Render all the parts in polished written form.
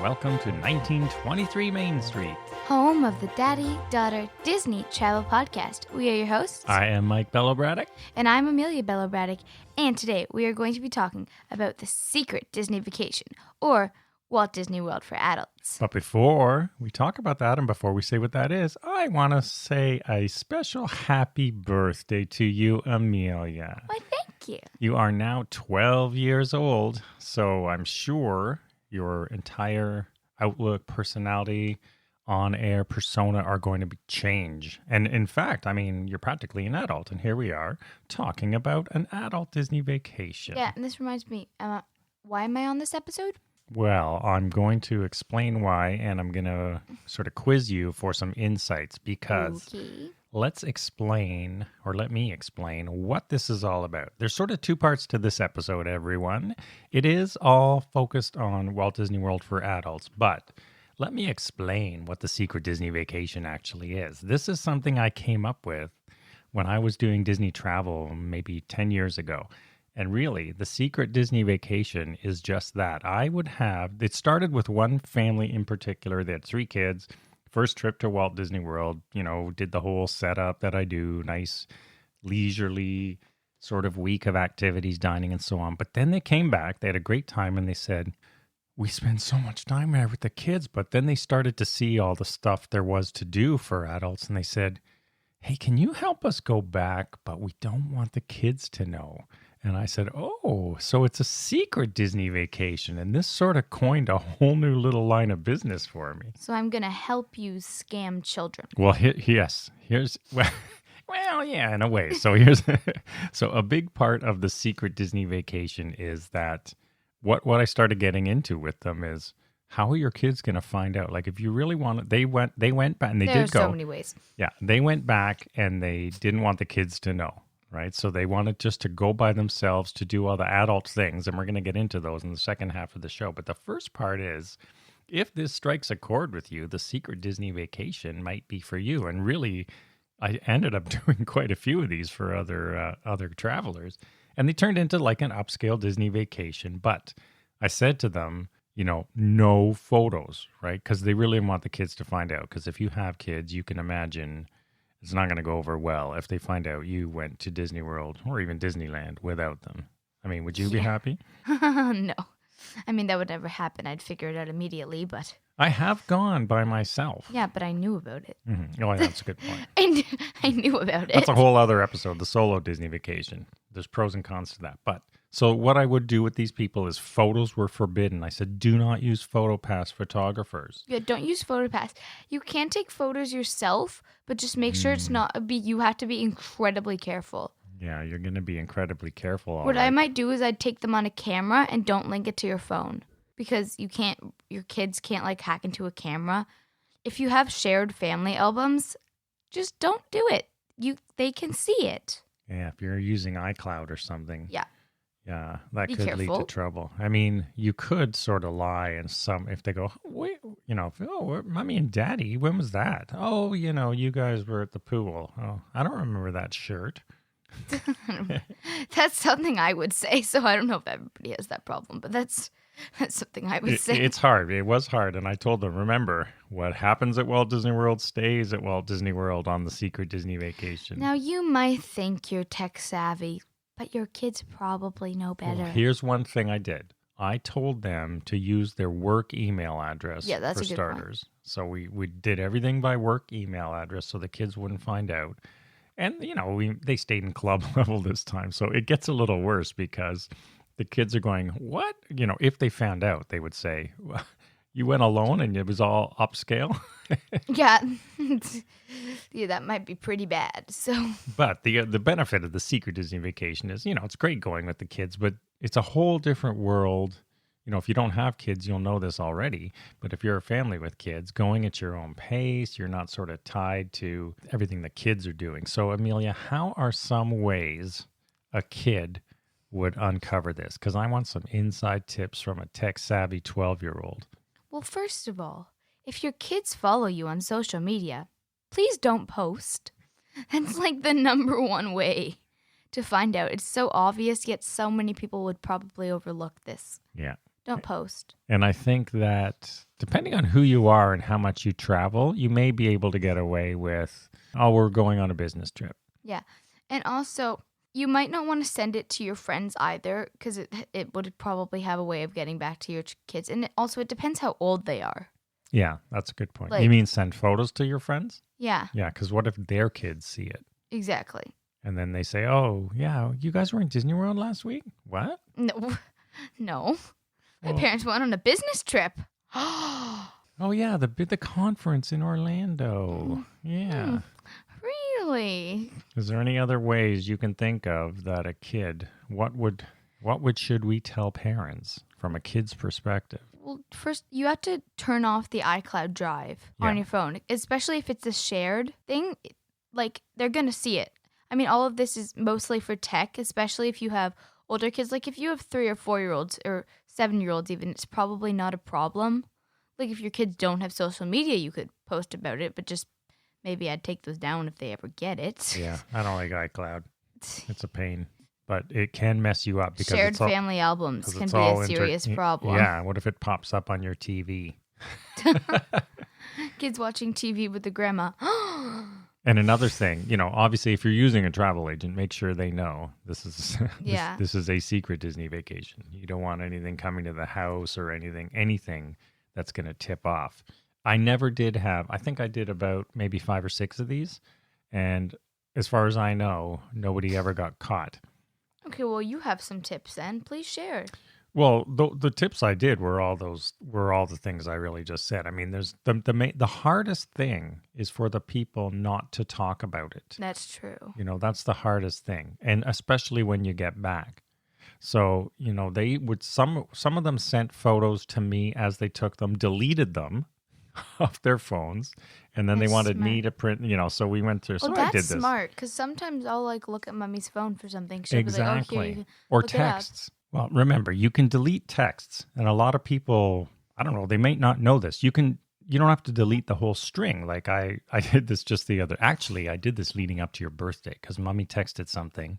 welcome to 1923 Main Street. Home of the Daddy-Daughter Disney Travel Podcast. We are your hosts. I am Mike Bello-Braddock. And I'm Amelia Bello-Braddock. And today we are going to be talking about the secret Disney vacation, or Walt Disney World for adults. But before we talk about that and before we say what that is, I want to say a special happy birthday to you, Amelia. Why, thank you. You are now 12 years old, so I'm sure your entire outlook, personality, on-air persona are going to change. And in fact, I mean, you're practically an adult, and here we are talking about an adult Disney vacation. Yeah, and this reminds me, why am I on this episode? Well, I'm going to explain why, and I'm going to sort of quiz you for some insights because let me explain what this is all about. There's sort of two parts to this episode, everyone. It is all focused on Walt Disney World for adults, but let me explain what the secret Disney vacation actually is. This is something I came up with when I was doing Disney travel maybe 10 years ago. And really, the secret Disney vacation is just that. It started with one family in particular. They had 3 kids. First trip to Walt Disney World, did the whole setup that I do, nice, leisurely sort of week of activities, dining and so on. But then they came back, they had a great time, and they said, we spend so much time there with the kids. But then they started to see all the stuff there was to do for adults, and they said, hey, can you help us go back? But we don't want the kids to know. And I said, oh, so it's a secret Disney vacation. And this sort of coined a whole new little line of business for me. So I'm going to help you scam children. Well, yes. Well, yeah, in a way. So so a big part of the secret Disney vacation is that what I started getting into with them is, how are your kids going to find out? Like, if you really want it, they went back and they did go. There's so many ways. Yeah, they went back and they didn't want the kids to know. Right. So they wanted just to go by themselves to do all the adult things. And we're going to get into those in the second half of the show. But the first part is, if this strikes a chord with you, the secret Disney vacation might be for you. And really, I ended up doing quite a few of these for other travelers. And they turned into like an upscale Disney vacation. But I said to them, no photos, right? Because they really want the kids to find out. Because if you have kids, you can imagine it's not going to go over well if they find out you went to Disney World or even Disneyland without them. I mean, would you be happy? No. I mean, that would never happen. I'd figure it out immediately, but... I have gone by myself. Yeah, but I knew about it. Mm-hmm. Oh, that's a good point. I knew about it. That's a whole other episode, the solo Disney vacation. There's pros and cons to that. But so what I would do with these people is photos were forbidden. I said, do not use PhotoPass photographers. Yeah, don't use PhotoPass. You can take photos yourself, but just make sure it's not you have to be incredibly careful. Yeah, you're going to be incredibly careful. What I might do is I'd take them on a camera and don't link it to your phone, because your kids can't like hack into a camera. If you have shared family albums, just don't do it. They can see it. Yeah, if you're using iCloud or something. Yeah. Yeah, that could careful. lead to trouble. I mean, you could sort of lie, and if they go, wait, mommy and daddy, when was that? Oh, you guys were at the pool. Oh, I don't remember that shirt. That's something I would say. So I don't know if everybody has that problem, but that's something I would say. It's hard. It was hard, and I told them, remember, what happens at Walt Disney World stays at Walt Disney World on the secret Disney vacation. Now you might think you're tech savvy, but your kids probably know better. Well, here's one thing I did. I told them to use their work email address that's for a good starters. Point. So we did everything by work email address so the kids wouldn't find out. And, they stayed in club level this time. So it gets a little worse because the kids are going, what? If they found out, they would say, well, you went alone and it was all upscale? Yeah. Yeah, that might be pretty bad. So, but the benefit of the secret Disney vacation is, it's great going with the kids, but it's a whole different world. If you don't have kids, you'll know this already. But if you're a family with kids, going at your own pace, you're not sort of tied to everything the kids are doing. So, Amelia, how are some ways a kid would uncover this? Because I want some inside tips from a tech-savvy 12-year-old. Well, first of all, if your kids follow you on social media, please don't post. That's like the number one way to find out. It's so obvious, yet so many people would probably overlook this. Yeah. Don't post. And I think that depending on who you are and how much you travel, you may be able to get away with, oh, we're going on a business trip. Yeah. And also, you might not want to send it to your friends either because it would probably have a way of getting back to your kids. And it depends how old they are. Yeah, that's a good point. Like, you mean send photos to your friends? Yeah. Yeah, because what if their kids see it? Exactly. And then they say, oh, yeah, you guys were in Disney World last week? What? No. My parents went on a business trip. Oh, yeah, the conference in Orlando. Yeah. Really? Is there any other ways you can think of that a kid, should we tell parents from a kid's perspective? Well, first, you have to turn off the iCloud drive on your phone, especially if it's a shared thing. Like, they're going to see it. I mean, all of this is mostly for tech, especially if you have older kids. Like, if you have 3 or 4-year-olds or 7-year-olds even, it's probably not a problem. Like, if your kids don't have social media, you could post about it, but just maybe I'd take those down if they ever get it. Yeah, I don't like iCloud. It's a pain. But it can mess you up because shared family albums can be a serious problem. Yeah, what if it pops up on your TV? Kids watching TV with the grandma. And another thing, obviously if you're using a travel agent, make sure they know this is this is a secret Disney vacation. You don't want anything coming to the house or anything that's going to tip off. I never did I think I did about maybe 5 or 6 of these, and as far as I know, nobody ever got caught. Okay, well, you have some tips then. Please share. Well, the tips I did were all the things I really just said. I mean, there's the hardest thing is for the people not to talk about it. That's true. That's the hardest thing, and especially when you get back. So, they would some of them sent photos to me as they took them, deleted them off their phones, and then they wanted me to print, so we went through. So I did this. That's smart, because sometimes I'll look at mommy's phone for something. She'll exactly. be like, oh, here, or texts. Well, remember, you can delete texts, and a lot of people, I don't know, they may not know this. You don't have to delete the whole string. Like I did this I did this leading up to your birthday because mommy texted something.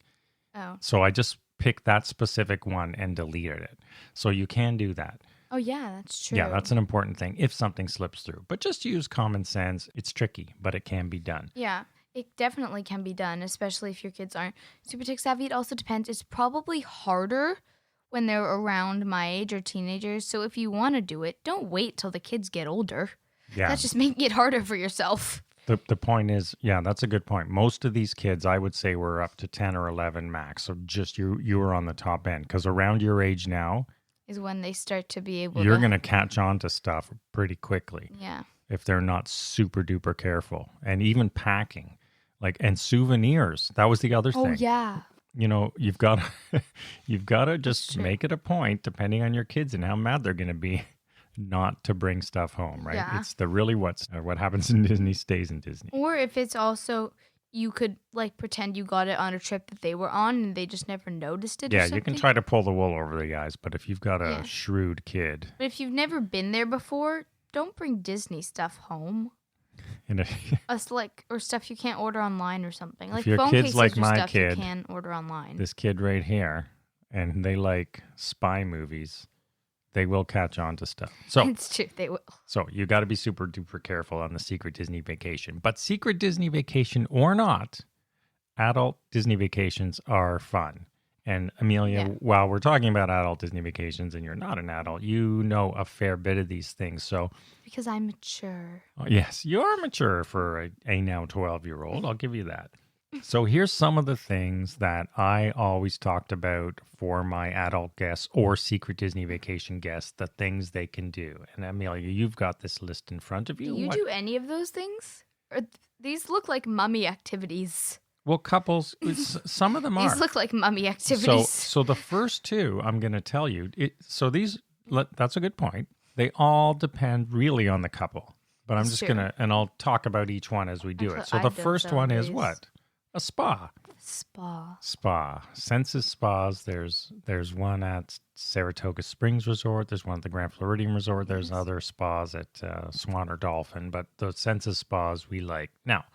Oh. So I just picked that specific one and deleted it. So you can do that. Oh, yeah, that's true. Yeah, that's an important thing if something slips through. But just use common sense. It's tricky, but it can be done. Yeah, it definitely can be done, especially if your kids aren't super tech savvy. It also depends. It's probably harder when they're around my age or teenagers. So if you want to do it, don't wait till the kids get older. Yeah. That's just making it harder for yourself. The point is, yeah, that's a good point. Most of these kids, I would say, were up to 10 or 11 max. So just you were on the top end, because around your age now is when they start to be able you're going to catch on to stuff pretty quickly. Yeah. If they're not super duper careful. And even packing, and souvenirs. That was the other thing. Oh, yeah. You've got to just make it a point, depending on your kids and how mad they're going to be, not to bring stuff home, right? Yeah. It's what happens in Disney stays in Disney. Or if it's also, you could pretend you got it on a trip that they were on and they just never noticed it. Yeah, or something. you can try to pull the wool over the eyes, but if you've got a shrewd kid. But if you've never been there before, don't bring Disney stuff home. Or stuff you can't order online or something. If your phone kid's cases like or my stuff kid, you can order online. This kid right here, and they like spy movies, they will catch on to stuff. So it's true, they will. So you got to be super duper careful on the secret Disney vacation. But secret Disney vacation or not, adult Disney vacations are fun. And Amelia, while we're talking about adult Disney vacations and you're not an adult, you know a fair bit of these things. So because I'm mature. Oh, yes, you're mature for a now 12-year-old. I'll give you that. So here's some of the things that I always talked about for my adult guests or secret Disney vacation guests, the things they can do. And Amelia, you've got this list in front of you. Do you do any of those things? Or these look like mummy activities. Well, couples, some of them are. These look like mummy activities. So the first two, I'm going to tell you. That's a good point. They all depend really on the couple. But I'm just going to, and I'll talk about each one as we do it. So the first one is what? A spa. Spa. Senses spas. There's one at Saratoga Springs Resort. There's one at the Grand Floridian Resort. There's other spas at Swan or Dolphin. But the Senses spas we like. Now,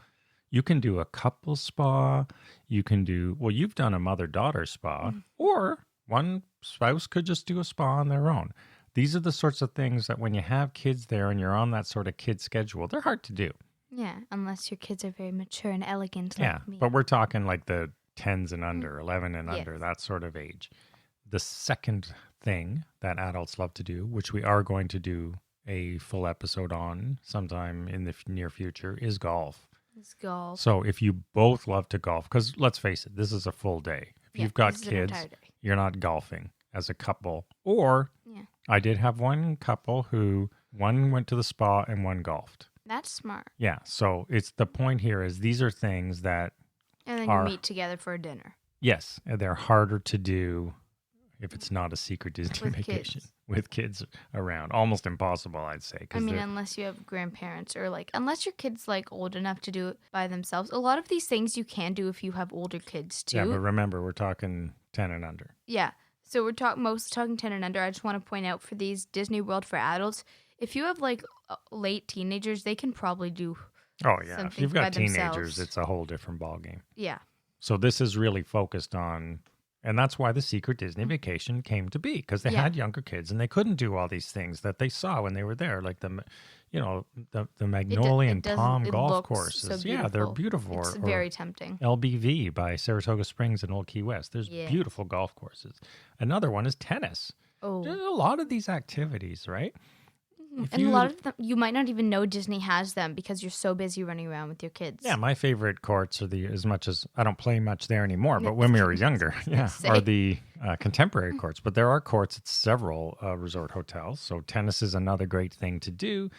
you can do a couple spa. You can do, you've done a mother-daughter spa. Or one spouse could just do a spa on their own. these are the sorts of things that when you have kids there and you're on that sort of kid schedule, they're hard to do. Yeah, unless your kids are very mature and elegant Yeah, like me. but we're talking like the 10s and under, 11 and under, that sort of age. The second thing that adults love to do, which we are going to do a full episode on sometime in the near future, is golf. It's golf. So if you both love to golf, because let's face it, this is a full day. If you've got kids, you're not golfing as a couple. Or I did have one couple who one went to the spa and one golfed. That's smart. Yeah. So it's the point here is these are things that and then you meet together for a dinner. Yes. And they're harder to do if it's not a secret Disney vacation with kids around. Almost impossible, I'd say. I mean, unless you have grandparents or unless your kid's old enough to do it by themselves. A lot of these things you can do if you have older kids too. Yeah, but remember, we're talking 10 and under. Yeah. So we're talking 10 and under. I just want to point out for these Disney World for adults, if you have late teenagers, they can probably do if you've got teenagers, it's a whole different ballgame. Yeah. So this is really focused on, and that's why the Secret Disney Vacation came to be, because they had younger kids and they couldn't do all these things that they saw when they were there, like the Magnolia and Palm golf courses. So they're beautiful. It's very tempting. LBV by Saratoga Springs and Old Key West. There's beautiful golf courses. Another one is tennis. Oh. There's a lot of these activities, right? A lot of them, you might not even know Disney has them because you're so busy running around with your kids. Yeah, my favorite courts are as much as I don't play much there anymore, but when we were younger, are the contemporary courts. But there are courts at several resort hotels. So tennis is another great thing to do.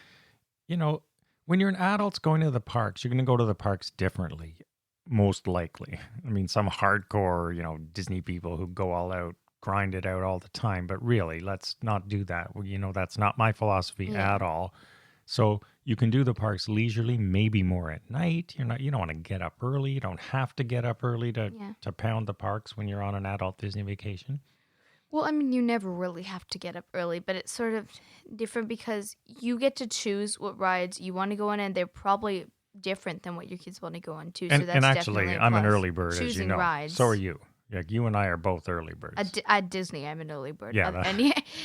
You know, when you're an adult going to the parks, you're going to go to the parks differently, most likely. I mean, some hardcore, Disney people who go all out, grind it out all the time, but really, let's not do that. That's not my philosophy at all. So you can do the parks leisurely, maybe more at night. You don't want to get up early. You don't have to get up early to pound the parks when you're on an adult Disney vacation. Well, I mean, you never really have to get up early, but it's sort of different because you get to choose what rides you want to go on, and they're probably different than what your kids want to go on too. So that's and actually, definitely I'm an early bird, choosing as you know. Rides. So are you. Like you and I are both early birds. At Disney, I'm an early bird. Yeah,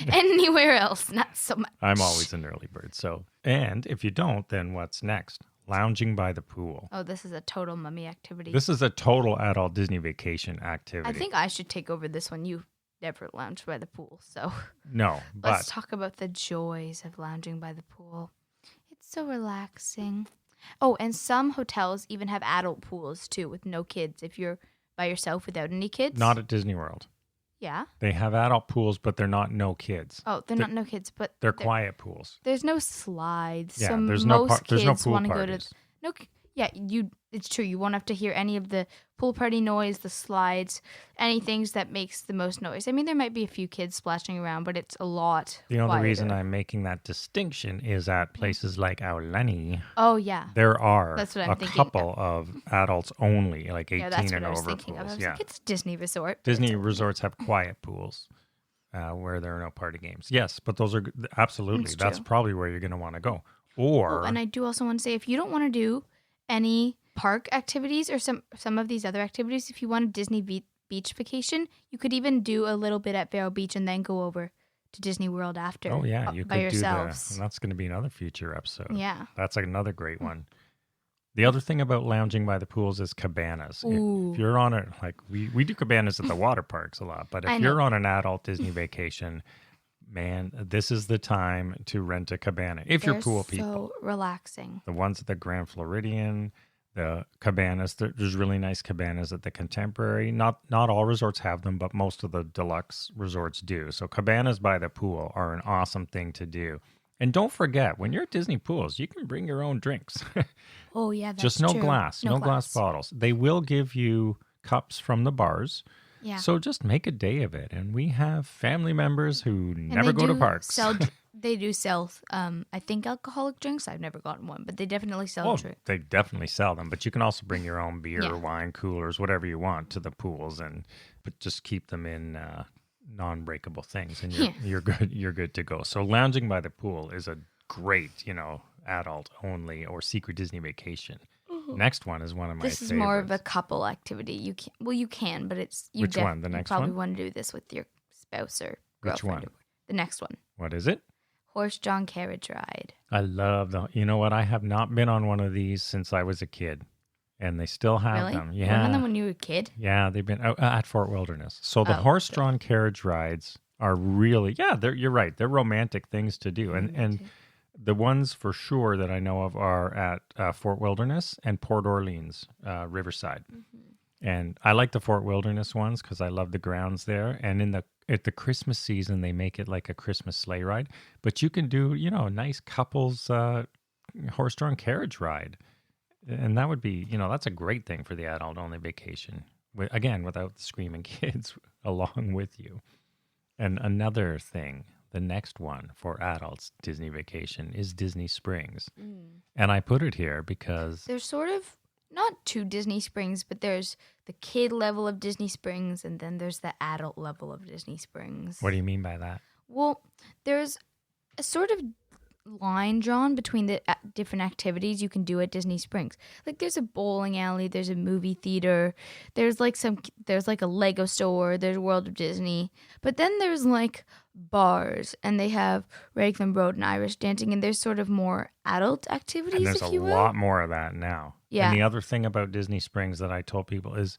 anywhere else, not so much. I'm always an early bird. So, and if you don't, then what's next? Lounging by the pool. Oh, this is a total mummy activity. This is a total adult Disney vacation activity. I think I should take over this one. You never lounged by the pool, so no. But let's talk about the joys of lounging by the pool. It's so relaxing. Oh, and some hotels even have adult pools too, with no kids. If you're by yourself without any kids? Not at Disney World. Yeah. They have adult pools, but they're not no kids. Oh, they're not no kids, but they're quiet pools. There's no slides. Yeah, so there's most no kids pool want to parties. go to it's true. You won't have to hear any of the pool party noise, the slides, anything that makes the most noise. I mean, there might be a few kids splashing around, but it's a lot The only quieter. reason I'm making that distinction is at places like Aulani. Oh, yeah. There are That's what I'm a thinking. couple of adults only, like 18 that's what and I was over thinking pools. of. I was like, it's a Disney resort. Disney resorts have quiet pools where there are no party games. Yes, but those are absolutely. That's probably where you're going to want to go. Or and I do also want to say, if you don't want to do any park activities or some of these other activities, if you want a Disney beach vacation, you could even do a little bit at Vero Beach and then go over to Disney World after. Oh yeah, you by could yourselves. do that. That's going to be another future episode. Yeah, that's another great one. The other thing about lounging by the pools is cabanas. Ooh. If you're on it, like we do cabanas at the water parks a lot, but if you're on an adult Disney vacation, man, this is the time to rent a cabana. If you're pool people. So relaxing. The ones at the Grand Floridian, the cabanas, there's really nice cabanas at the Contemporary. Not all resorts have them, but most of the deluxe resorts do. So cabanas by the pool are an awesome thing to do. And don't forget, when you're at Disney pools, you can bring your own drinks. Oh, yeah, that's just no true. glass, no glass bottles. They will give you cups from the bars. Yeah. So just make a day of it. And we have family members who never go to parks. They do sell, I think, alcoholic drinks. I've never gotten one, but they definitely sell drinks. They definitely sell them. But you can also bring your own beer, wine, coolers, whatever you want to the pools, but just keep them in non-breakable things, and you're good. You're good to go. So lounging by the pool is a great, adult only or secret Disney vacation. Mm-hmm. Next one is one of my favorites. This is more of a couple activity. You can, but it's which one? The next you probably one? want to do this with your spouse or girlfriend. Which one? The next one. What is it? Horse-drawn carriage ride. I love them. You know what? I have not been on one of these since I was a kid. And they still have Really? them. You Yeah. went on them when you were a kid? Yeah, they've been at Fort Wilderness. So the Oh, horse-drawn carriage rides are really, you're right. They're romantic things to do. And the ones for sure that I know of are at Fort Wilderness and Port Orleans, Riverside. Mm-hmm. And I like the Fort Wilderness ones because I love the grounds there. And at the Christmas season, they make it like a Christmas sleigh ride. But you can do, a nice couples horse-drawn carriage ride. And that would be, that's a great thing for the adult-only vacation. Again, without the screaming kids along with you. And another thing, the next one for adults Disney vacation is Disney Springs. And I put it here because there's sort of not two Disney Springs, but there's the kid level of Disney Springs and then there's the adult level of Disney Springs. What do you mean by that? Well, there's a sort of line drawn between the different activities you can do at Disney Springs. Like there's a bowling alley, there's a movie theater, there's like a Lego store, there's World of Disney, but then there's like bars and they have Raglan Road and Irish dancing and there's sort of more adult activities. And there's if you a will. lot more of that now. Yeah. And the other thing about Disney Springs that I told people is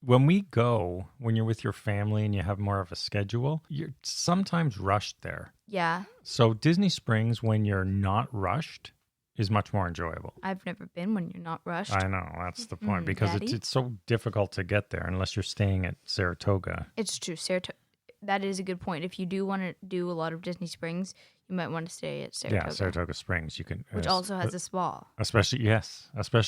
when you're with your family and you have more of a schedule, you're sometimes rushed there. Yeah. So Disney Springs, when you're not rushed, is much more enjoyable. I've never been when you're not rushed. I know, that's the point, because it's so difficult to get there unless you're staying at Saratoga. It's true. That is a good point. If you do want to do a lot of Disney Springs, you might want to stay at Saratoga. Yeah, Saratoga Springs. You can, which also has a spa. Especially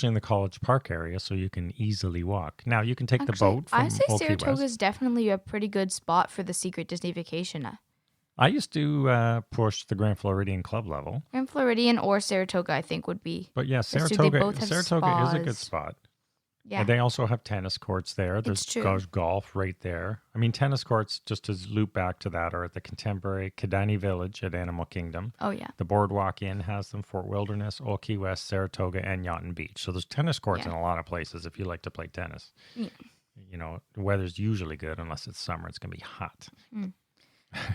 in the College Park area, so you can easily walk. Now, you can take the boat from I say Old Key Saratoga West. is definitely a pretty good spot for the Secret Disney Vacation. I used to push the Grand Floridian Club level. Grand Floridian or Saratoga, I think, would be. But yeah, Saratoga is a good spot. Yeah. And they also have tennis courts there. There's golf right there. I mean, tennis courts, just to loop back to that, are at the contemporary Kidani Village at Animal Kingdom. Oh, yeah. The Boardwalk Inn has them, Fort Wilderness, Old Key West, Saratoga, and Yacht Beach. So there's tennis courts in a lot of places if you like to play tennis. Yeah. The weather's usually good unless it's summer. It's going to be hot.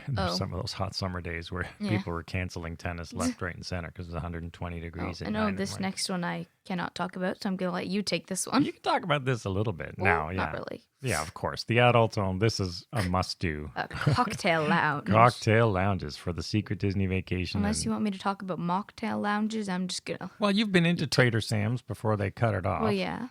There's some of those hot summer days where people were canceling tennis left, right, and center because it's 120 degrees. I know this next one I cannot talk about, so I'm going to let you take this one. You can talk about this a little bit now. Yeah, not really. Yeah, of course. The adults own. This is a must-do. A cocktail lounge. Cocktail lounges for the Secret Disney Vacation. Unless you want me to talk about mocktail lounges, I'm just going to. Well, you've been into Trader Sam's before they cut it off. Well, yeah.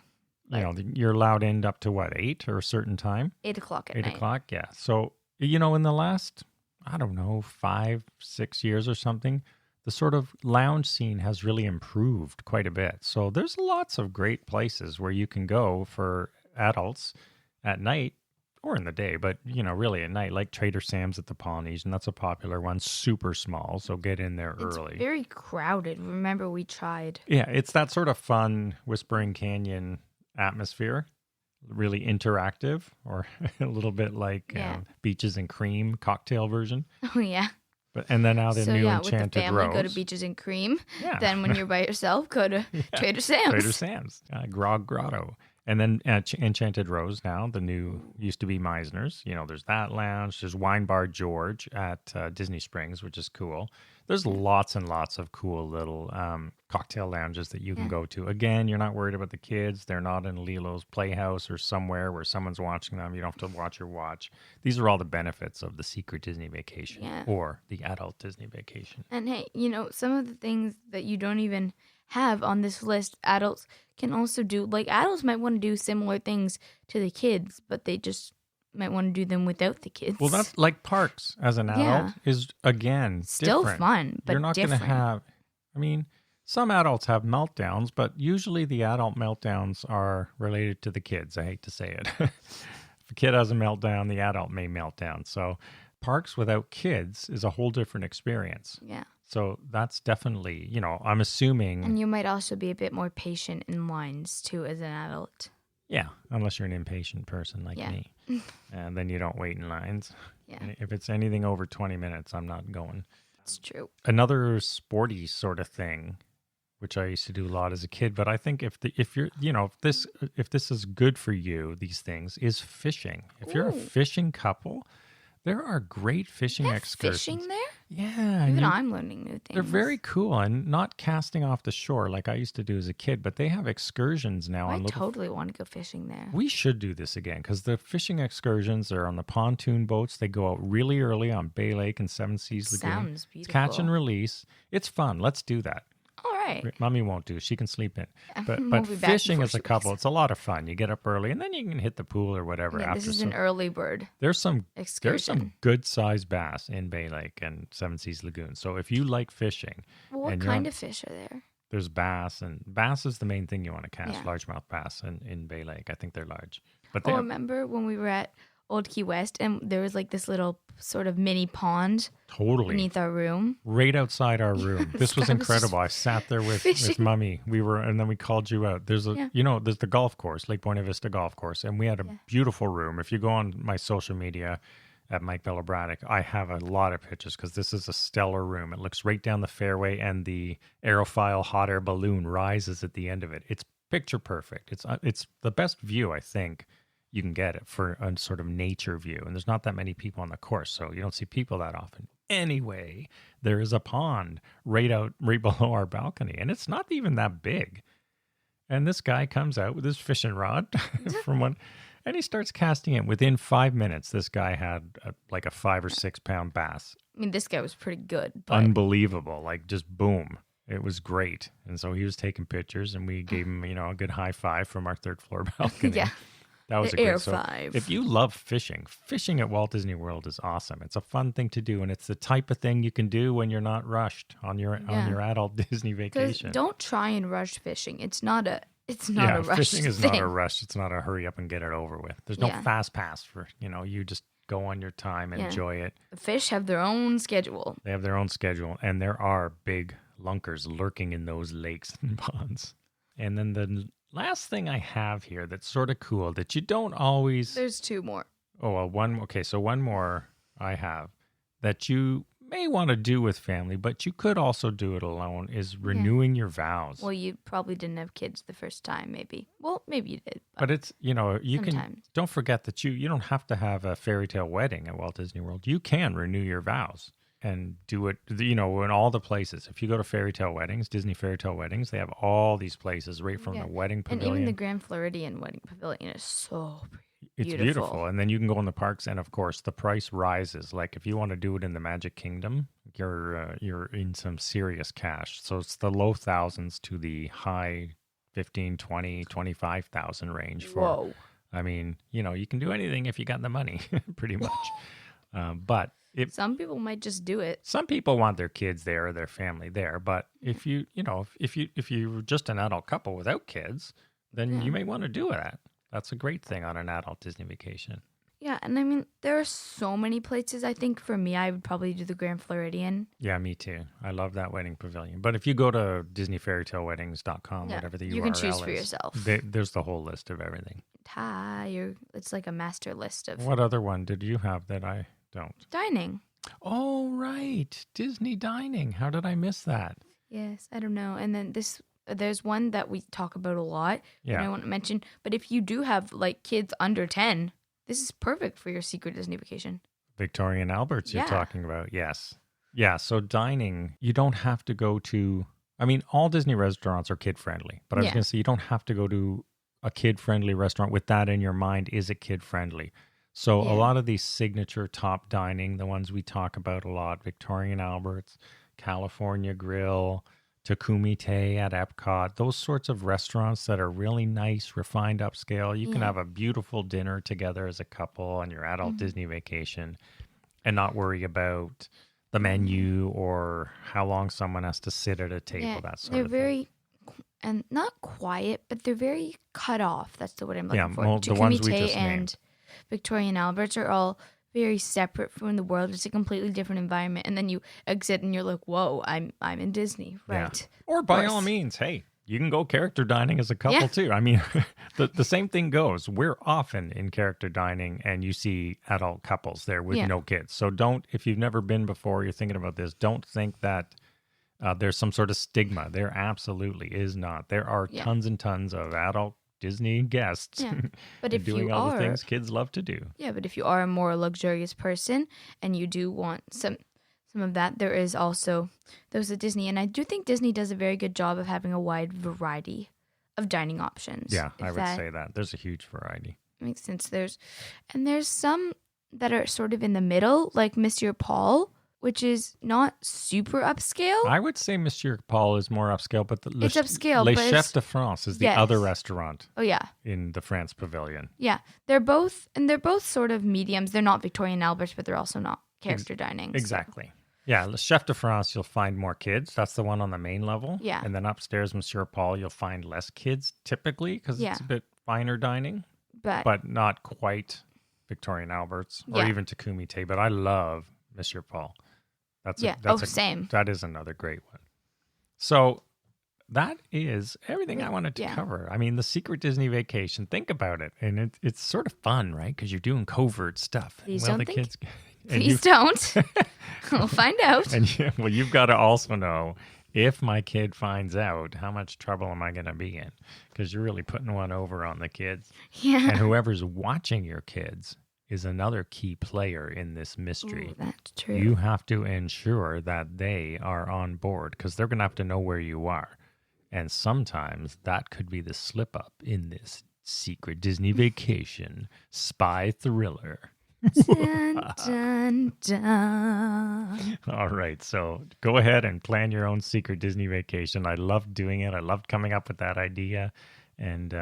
You're allowed in up to what, 8 or a certain time? 8 o'clock at night. 8 o'clock, yeah. So, in the last, 5-6 years or something, the sort of lounge scene has really improved quite a bit. So there's lots of great places where you can go for adults at night or in the day, but, really at night, like Trader Sam's at the Polynesian. That's a popular one, super small, so get in there early. It's very crowded. Remember, we tried. Yeah, it's that sort of fun Whispering Canyon atmosphere. Really interactive, or a little bit like Beaches and Cream cocktail version. Oh yeah. And then now the new with Enchanted the family, Rose. go to Beaches and Cream. Yeah. Then when you're by yourself, go to Trader Sam's. Trader Sam's, Grog Grotto. And then Enchanted Rose now, the new, used to be Meisner's. There's that lounge. There's Wine Bar George at Disney Springs, which is cool. There's lots and lots of cool little cocktail lounges that you can go to. Again, you're not worried about the kids. They're not in Lilo's Playhouse or somewhere where someone's watching them. You don't have to watch your watch. These are all the benefits of the Secret Disney Vacation or the adult Disney Vacation. And hey, some of the things that you don't even have on this list, adults can also do. Like, adults might want to do similar things to the kids, but they just might want to do them without the kids. Well, that's like parks as an adult is, again, still different. Fun, but you're not going to have, some adults have meltdowns, but usually the adult meltdowns are related to the kids. I hate to say it. If a kid has a meltdown, the adult may melt down. So parks without kids is a whole different experience. Yeah. So that's definitely, I'm assuming. And you might also be a bit more patient in lines too as an adult. Yeah, unless you're an impatient person like me. And then you don't wait in lines. Yeah. And if it's anything over 20 minutes, I'm not going. It's true. Another sporty sort of thing, which I used to do a lot as a kid, but I think if this is good for you, these things, is fishing. If you're a fishing couple, There are great fishing They have excursions. fishing there? Yeah. Even I'm learning new things. They're very cool and not casting off the shore like I used to do as a kid, but they have excursions now. I totally want to go fishing there. We should do this again because the fishing excursions are on the pontoon boats. They go out really early on Bay Lake and Seven Seas Lagoon. Sounds beautiful. It's catch and release. It's fun. Let's do that. All right. Mommy won't do. She can sleep in. But We'll be back fishing before as a she couple, wakes it's a lot of fun. You get up early and then you can hit the pool or whatever Yeah, after. this is an early bird There's some excursion. good sized bass in Bay Lake and Seven Seas Lagoon. So if you like fishing, Well, what kind of fish are there? there's bass, and bass is the main thing you want to catch. Yeah. Largemouth bass in Bay Lake. I think they're large. But Oh, remember when we were at Old Key West and there was like this little sort of mini pond totally beneath our room? right outside our room. This was guy was just incredible. I sat there with fishing. Mommy. And then we called you out. There's there's the golf course, Lake Buena Vista Golf Course, and we had a beautiful room. If you go on my social media at Mike Bella Braddock, I have a lot of pictures because this is a stellar room. It looks right down the fairway, and the aerofoil hot air balloon rises at the end of it. It's picture perfect. It's the best view, I think, you can get it for a sort of nature view. And there's not that many people on the course, so you don't see people that often. Anyway, there is a pond right below our balcony, and it's not even that big. And this guy comes out with his fishing rod and he starts casting it. Within 5 minutes, this guy had like a 5 or 6 pound bass. I mean, this guy was pretty good. But Unbelievable. Like just boom. It was great. And so he was taking pictures and we gave him, a good high five from our third floor balcony. Yeah. That was The a great air so five. If you love fishing at Walt Disney World is awesome. It's a fun thing to do, and it's the type of thing you can do when you're not rushed on your adult Disney vacation. Don't try and rush fishing. It's not a rush. Fishing is thing. not a rush. It's not a hurry up and get it over with. There's no fast pass for you just go on your time, enjoy it. The fish have their own schedule. They have their own schedule, and there are big lunkers lurking in those lakes and ponds. And then the last thing I have here that's sort of cool that you don't always... There's two more. Oh, well, one... Okay, so one more I have that you may want to do with family, but you could also do it alone, is renewing your vows. Well, you probably didn't have kids the first time, maybe. Well, maybe you did. But it's, you sometimes. can... Don't forget that you don't have to have a fairy tale wedding at Walt Disney World. You can renew your vows and do it, in all the places. If you go to fairy tale weddings, Disney fairy tale weddings, they have all these places right from the wedding pavilion. And even the Grand Floridian wedding pavilion is so beautiful. It's beautiful. And then you can go in the parks, and of course, the price rises. Like if you want to do it in the Magic Kingdom, you're in some serious cash. So it's the low thousands to the high 15, 20, 25,000 range for. Whoa. I mean, you can do anything if you got the money, pretty much. But some people might just do it. Some people want their kids there or their family there, but if if you're just an adult couple without kids, then you may want to do that. That's a great thing on an adult Disney vacation. Yeah, and I mean, there are so many places. I think for me, I would probably do the Grand Floridian. Yeah, me too. I love that wedding pavilion. But if you go to DisneyFairyTaleWeddings.com, whatever the URL is, you can choose for yourself. There's the whole list of everything. It's like a master list of... What other one did you have that I don't? Dining. Oh, right. Disney dining. How did I miss that? Yes, I don't know. And then there's one that we talk about a lot that I want to mention. But if you do have like kids under 10, this is perfect for your secret Disney vacation. Victoria and Albert's you're talking about. Yes. Yeah. So dining, you don't have to go to, all Disney restaurants are kid friendly, but I was going to say you don't have to go to a kid friendly restaurant with that in your mind. Is it kid friendly? So a lot of these signature top dining, the ones we talk about a lot, Victoria and Albert's, California Grill, Takumi Te at Epcot, those sorts of restaurants that are really nice, refined, upscale. You can have a beautiful dinner together as a couple on your adult Disney vacation and not worry about the menu or how long someone has to sit at a table, that sort of thing. They're very, and not quiet, but they're very cut off. That's the word I'm looking for. Well, the ones we Takumi Te just and named. Victoria and Albert's are all very separate from the world. It's a completely different environment, and then you exit and you're like, "Whoa, I'm in Disney, right?" Yeah. Or by all means, hey, you can go character dining as a couple too. The same thing goes. We're often in character dining, and you see adult couples there with no kids. So if you've never been before, you're thinking about this. Don't think that there's some sort of stigma. There absolutely is not. There are tons and tons of adult Disney guests. Yeah. But and if doing you all the are, things kids love to do. yeah, but if you are a more luxurious person and you do want some of that, there is also those at Disney, and I do think Disney does a very good job of having a wide variety of dining options. Yeah, I would say that. There's a huge variety. Makes sense. There's some that are sort of in the middle, like Monsieur Paul, which is not super upscale. I would say Monsieur Paul is more upscale, but it's upscale. Le but Chef de France is the other restaurant. Oh yeah, in the France Pavilion. Yeah, they're both sort of mediums. They're not Victorian Alberts, but they're also not character dining. Exactly. So. Yeah, Le Chef de France, you'll find more kids. That's the one on the main level. Yeah. And then upstairs, Monsieur Paul, you'll find less kids typically because it's a bit finer dining, but not quite Victorian Alberts or even Takumi Te. But I love Monsieur Paul. Same. That is another great one. So that is everything I wanted to cover. I mean, the Secret Disney Vacation, think about it. And it's sort of fun, right? Because you're doing covert stuff. Please don't. We'll find out. And you've got to also know, if my kid finds out, how much trouble am I going to be in? Because you're really putting one over on the kids. Yeah. And whoever's watching your kids is another key player in this mystery. Ooh, that's true. You have to ensure that they are on board because they're going to have to know where you are. And sometimes that could be the slip up in this Secret Disney Vacation spy thriller. Dun, dun, dun. All right, so go ahead and plan your own Secret Disney Vacation. I loved doing it. I loved coming up with that idea, and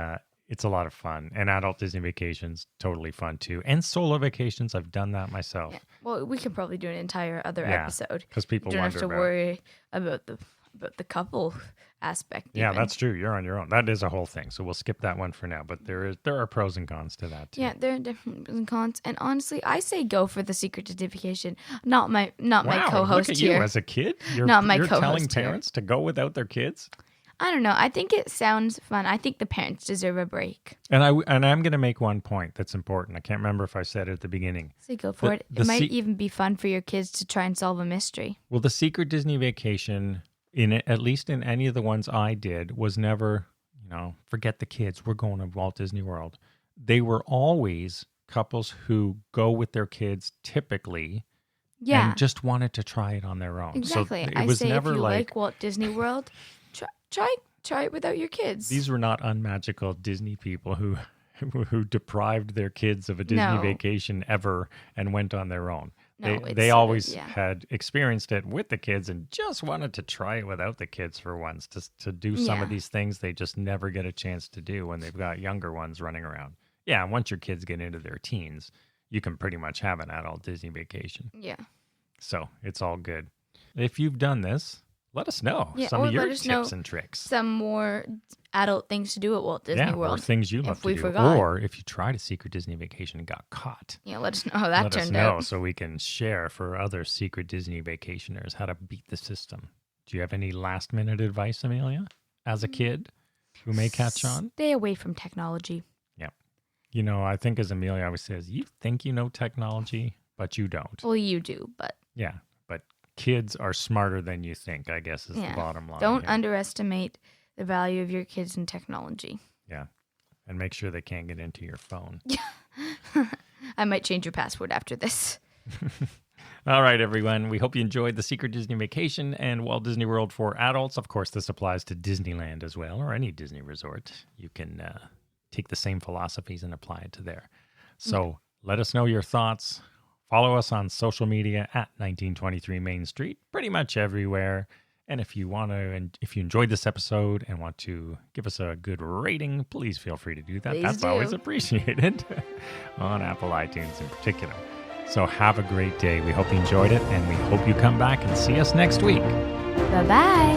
it's a lot of fun. And adult Disney vacations, totally fun too. And solo vacations, I've done that myself. Yeah. Well, we could probably do an entire other episode because people don't wonder have to worry about the couple aspect. Yeah, even. that's true. You're on your own. That is a whole thing. So we'll skip that one for now. But there are pros and cons to that too. Yeah, there are different pros and cons. And honestly, I say go for the Secret Disney Vacation. Not my co-host look at here. You as a kid. You're co-host telling parents to go without their kids. I don't know. I think it sounds fun. I think the parents deserve a break. And I'm going to make one point that's important. I can't remember if I said it at the beginning. So go for it. It might even be fun for your kids to try and solve a mystery. Well, the Secret Disney Vacation, at least in any of the ones I did, was never, forget the kids. We're going to Walt Disney World. They were always couples who go with their kids typically. Yeah. And just wanted to try it on their own. Exactly. So it was never if you like Walt Disney World, try it without your kids. These were not unmagical Disney people who deprived their kids of a Disney vacation ever and went on their own. No, they always had experienced it with the kids and just wanted to try it without the kids for once, to do some of these things they just never get a chance to do when they've got younger ones running around. Yeah, once your kids get into their teens, you can pretty much have an adult Disney vacation. Yeah. So it's all good. If you've done this, let us know some of your tips and tricks. Some more adult things to do at Walt Disney World. Or things you love to do. Forgot. Or if you tried a Secret Disney Vacation and got caught. Yeah, let us know how that turned out. Let us know so we can share for other Secret Disney vacationers how to beat the system. Do you have any last minute advice, Amelia, as a kid who may catch on? Stay away from technology. Yeah. I think as Amelia always says, you think you know technology, but you don't. Well, you do, but... Yeah. Kids are smarter than you think, I guess, is the bottom line. Don't underestimate the value of your kids in technology. Yeah. And make sure they can't get into your phone. I might change your password after this. All right, everyone. We hope you enjoyed the Secret Disney Vacation and Walt Disney World for adults. Of course, this applies to Disneyland as well, or any Disney resort. You can take the same philosophies and apply it to there. So let us know your thoughts. Follow us on social media at 1923 Main Street, pretty much everywhere. And if you enjoyed this episode and want to give us a good rating, please feel free to do that. That's always appreciated on Apple iTunes in particular. So have a great day. We hope you enjoyed it, and we hope you come back and see us next week. Bye-bye.